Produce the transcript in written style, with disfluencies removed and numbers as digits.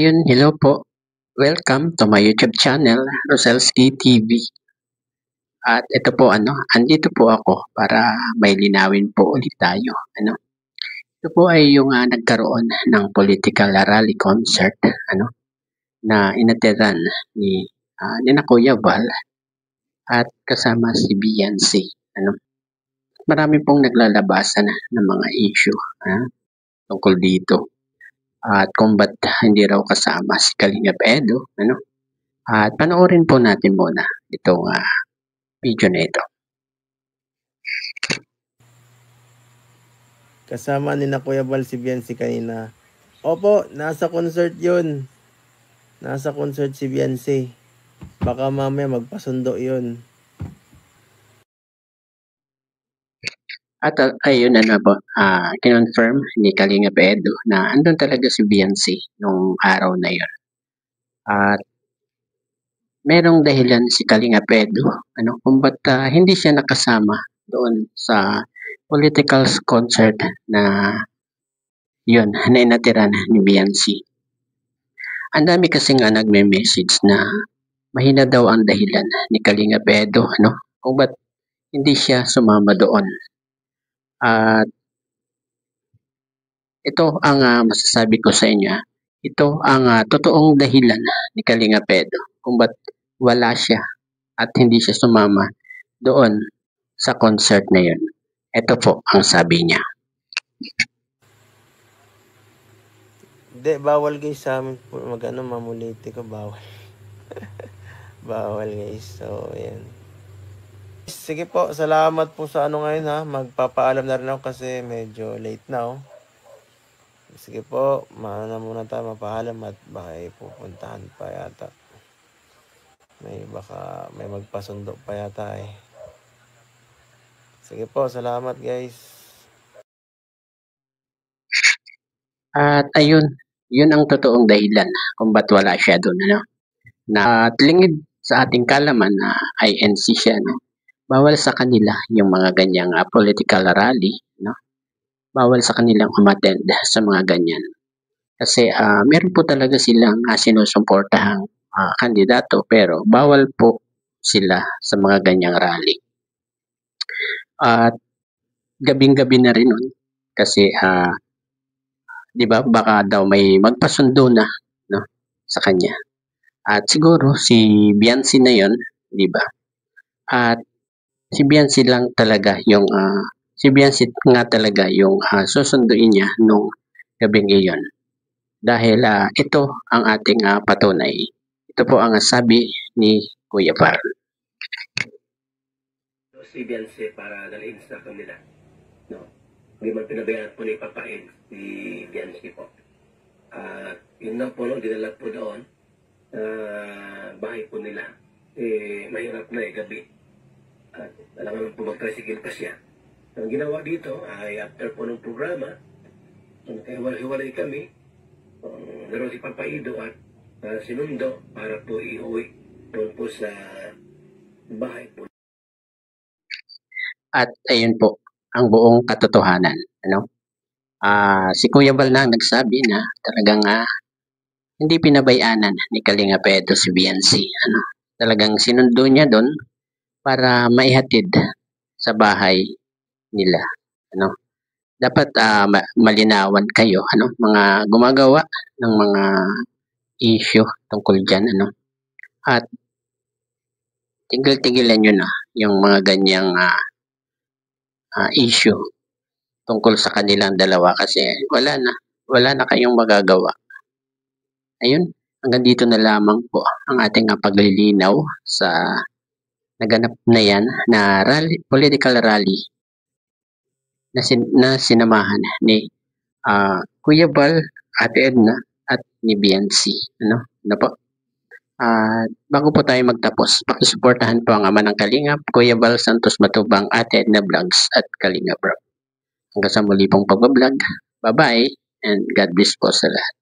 Ayun, hello po. Welcome to my YouTube channel, Roselski TV. At ito po andito po ako para may linawin po ulit tayo. Ito po ay yung nagkaroon ng political rally concert na inatiran ni na Kuya Val at kasama si Beyonce. Marami pong naglalabasan ng mga issue tungkol dito. At kung ba't hindi raw kasama si Kalingap Edo, At panoorin po natin muna itong video na ito. Kasama ni na Kuya Val si Beyonce kanina. Opo, nasa concert yun. Nasa concert si Beyonce. Baka mamaya magpasundo yun. At ayun po, kinonfirm ni Kalingap Edo na andun talaga si Beyonce nung araw na yun. At merong dahilan si Kalingap Edo kung ba't hindi siya nakasama doon sa political concert na yun, na inatiran ni Beyonce. Ang dami kasing nagme-message na mahina daw ang dahilan ni Kalingap Edo, kung ba't hindi siya sumama doon. At ito ang masasabi ko sa inyo. Ito ang totoong dahilan ni Kalingap Edo kung ba't wala siya at hindi siya sumama doon sa concert na yun. Ito po ang sabi niya. Hindi, bawal guys sa amin po mamuliti ko, bawal. Bawal guys, so yan. Sige po, salamat po sa ngayon magpapaalam na rin ako kasi medyo late na Sige po, maana muna tayo mapaalam at baka pupuntahan pa yata. May magpasundo pa yata Sige po, salamat guys. At ayun, yun ang totoong dahilan kung ba't wala siya doon. Na lingid sa ating kalaman na INC siya. Bawal sa kanila yung mga ganyang political rally. Bawal sa kanilang umattend sa mga ganyan. Kasi meron po talaga silang sinusuportahang kandidato pero bawal po sila sa mga ganyang rally. At gabing-gabi na rin nun kasi di ba baka daw may magpasundo na sa kanya. At siguro si Beyonce na yon, di ba? At si Beyonce lang talaga yung susunduin niya nung gabing iyon. Dahil ito ang ating patunay. Ito po ang sabi ni Kuya Val. Si Beyonce para dalhin sa kanila. Hindi man pinabayaan po ni Papain si Beyonce po. Yun na po, dinala po doon bahay po nila. Mahirap na gabi. At alam po mag-tricycle pa siya. Ang ginawa dito ay after po ng programa, hiwalay kami, naroon si Papaido at sinundo para po iuwi doon po sa bahay po. At ayun po ang buong katotohanan. Si Kuya Val na nagsabi na talagang hindi pinabayanan ni Kalingap Edo si Beyonce. Talagang sinundo niya doon para maihatid sa bahay nila. Dapat malinawan kayo, mga gumagawa ng mga issue tungkol dyan. At tigil-tigilan nyo na yung mga ganyang issue tungkol sa kanilang dalawa kasi wala na kayong magagawa. Ayun, hanggang dito na lamang po ang ating paglilinaw sa naganap na yan na political rally na sinamahan ni Kuya Val, Ate Edna at ni Beyonce. Bago po tayo magtapos, pakisuportahan po ang ama ng Kalingap, Kuya Val Santos Matubang, Ate Edna Vlogs at Kalingap Rob. Hanggang sa muli pong pagbablog. Bye-bye and God bless po sa lahat.